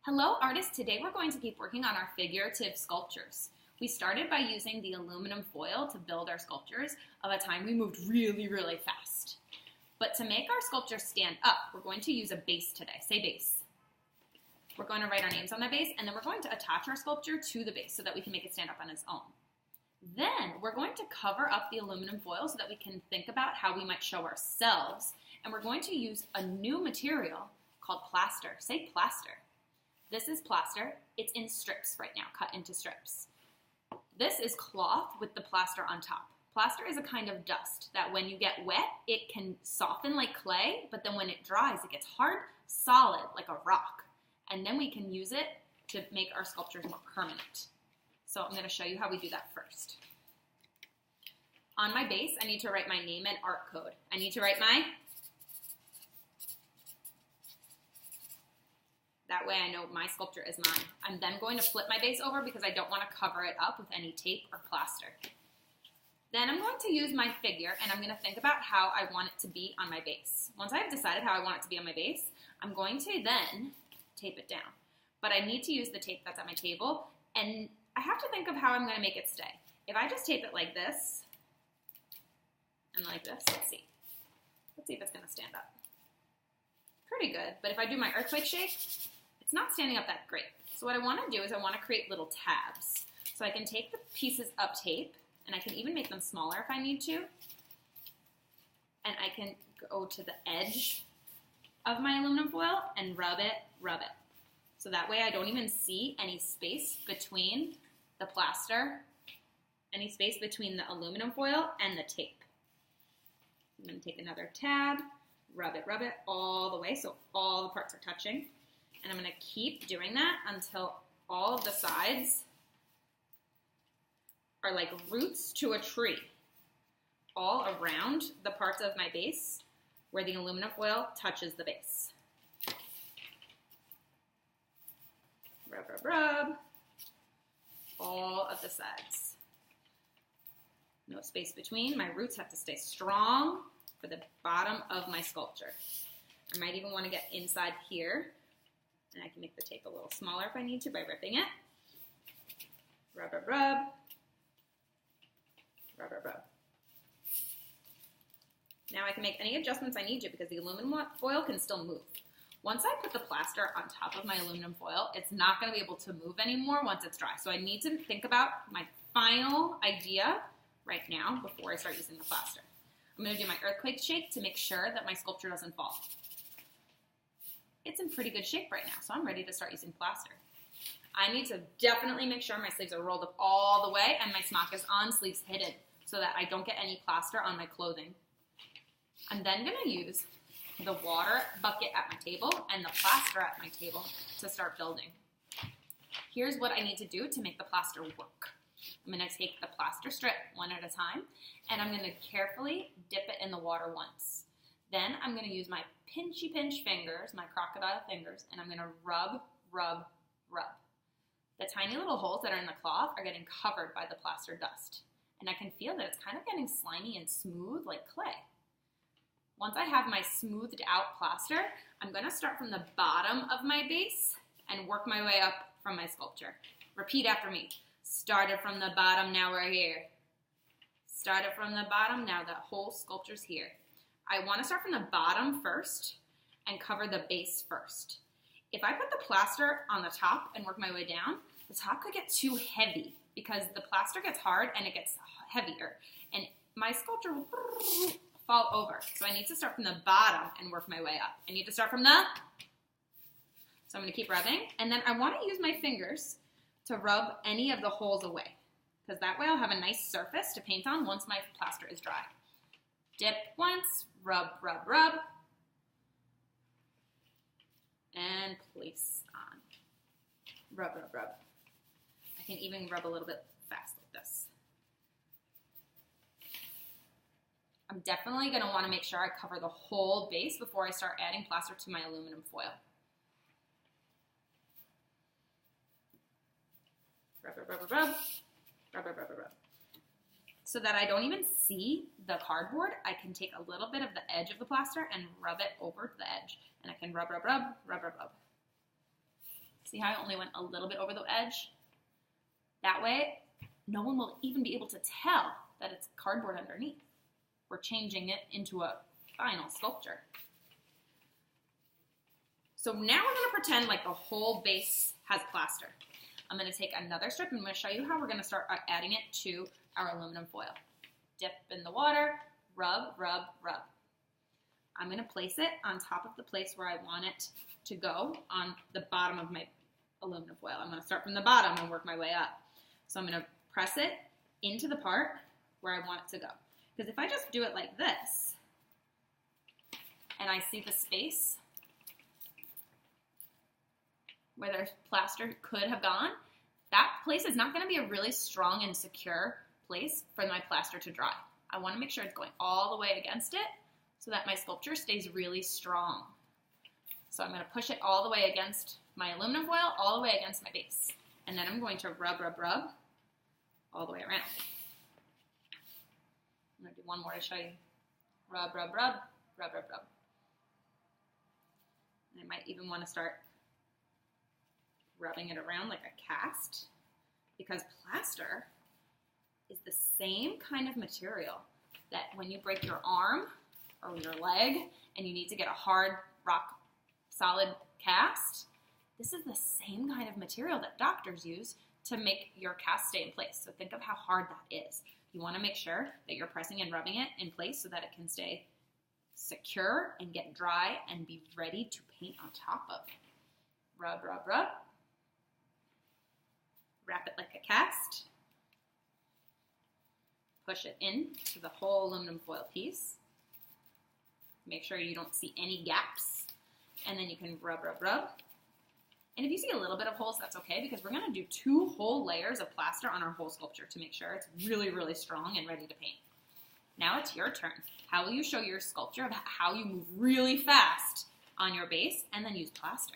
Hello artists, today we're going to keep working on our figurative sculptures. We started by using the aluminum foil to build our sculptures of a time we moved really fast. But to make our sculpture stand up, we're going to use a base today. Say base. We're going to write our names on the base and then we're going to attach our sculpture to the base so that we can make it stand up on its own. Then we're going to cover up the aluminum foil so that we can think about how we might show ourselves, and we're going to use a new material called plaster. Say plaster. This is plaster. It's in strips right now, cut into strips. This is cloth with the plaster on top. Plaster is a kind of dust that when you get wet, it can soften like clay, but then when it dries, it gets hard, solid, like a rock. And then we can use it to make our sculptures more permanent. So I'm going to show you how we do that first. On my base, I need to write my name and art code. I need to write that way I know my sculpture is mine. I'm then going to flip my base over because I don't want to cover it up with any tape or plaster. Then I'm going to use my figure and I'm going to think about how I want it to be on my base. Once I've decided how I want it to be on my base, I'm going to then tape it down. But I need to use the tape that's at my table, and I have to think of how I'm going to make it stay. If I just tape it like this and like this, let's see if it's going to stand up. Pretty good, but if I do my earthquake shake, it's not standing up that great. So what I want to do is I want to create little tabs. So I can take the pieces of tape, and I can even make them smaller if I need to. And I can go to the edge of my aluminum foil and rub it. So that way I don't even see any space between the plaster, any space between the aluminum foil and the tape. I'm going to take another tab, rub it all the way so all the parts are touching. And I'm going to keep doing that until all of the sides are like roots to a tree all around the parts of my base where the aluminum foil touches the base. Rub. All of the sides. No space between. My roots have to stay strong for the bottom of my sculpture. I might even want to get inside here, and I can make the tape a little smaller if I need to by ripping it. Rub. Now I can make any adjustments I need to because the aluminum foil can still move. Once I put the plaster on top of my aluminum foil, it's not going to be able to move anymore once it's dry. So I need to think about my final idea right now before I start using the plaster. I'm going to do my earthquake shake to make sure that my sculpture doesn't fall. It's in pretty good shape right now, so I'm ready to start using plaster. I need to definitely make sure my sleeves are rolled up all the way and my smock is on, sleeves hidden, so that I don't get any plaster on my clothing. I'm then going to use the water bucket at my table and the plaster at my table to start building. Here's what I need to do to make the plaster work. I'm going to take the plaster strip one at a time, and I'm going to carefully dip it in the water once. Then I'm going to use my pinchy fingers, my crocodile fingers, and I'm going to rub. The tiny little holes that are in the cloth are getting covered by the plaster dust, and I can feel that it's kind of getting slimy and smooth like clay. Once I have my smoothed out plaster, I'm going to start from the bottom of my base and work my way up from my sculpture. Repeat after me. Started from the bottom, now we're here. Started from the bottom, now the whole sculpture's here. I want to start from the bottom first and cover the base first. If I put the plaster on the top and work my way down, the top could get too heavy because the plaster gets hard and it gets heavier. And my sculpture will fall over. So I need to start from the bottom and work my way up. I need to start from the... So I'm going to keep rubbing. And then I want to use my fingers to rub any of the holes away, because that way I'll have a nice surface to paint on once my plaster is dry. Dip once, rub, and place on. Rub. I can even rub a little bit fast like this. I'm definitely going to want to make sure I cover the whole base before I start adding plaster to my aluminum foil. Rub. So that I don't even see the cardboard, I can take a little bit of the edge of the plaster and rub it over the edge. And I can rub. See how I only went a little bit over the edge? That way, no one will even be able to tell that it's cardboard underneath. We're changing it into a final sculpture. So now we're going to pretend like the whole base has plaster. I'm going to take another strip and I'm going to show you how we're going to start adding it to our aluminum foil. Dip in the water, rub, rub, rub. I'm going to place it on top of the place where I want it to go on the bottom of my aluminum foil. I'm going to start from the bottom and work my way up. So I'm going to press it into the part where I want it to go. Because if I just do it like this, and I see the space where their plaster could have gone, that place is not going to be a really strong and secure place for my plaster to dry. I want to make sure it's going all the way against it so that my sculpture stays really strong. So I'm going to push it all the way against my aluminum foil, all the way against my base. And then I'm going to rub, rub, rub all the way around. I'm going to do one more to show you. Rub, rub, rub, rub, rub, rub. And I might even want to start rubbing it around like a cast, because plaster is the same kind of material that when you break your arm or your leg and you need to get a hard, rock solid cast, this is the same kind of material that doctors use to make your cast stay in place. So think of how hard that is. You want to make sure that you're pressing and rubbing it in place so that it can stay secure and get dry and be ready to paint on top of. Rub, rub, rub. Wrap it like a cast. Push it in to the whole aluminum foil piece. Make sure you don't see any gaps. And then you can rub, rub, rub. And if you see a little bit of holes, that's okay, because we're going to do 2 whole layers of plaster on our whole sculpture to make sure it's really, really strong and ready to paint. Now it's your turn. How will you show your sculpture of how you move really fast on your base and then use plaster?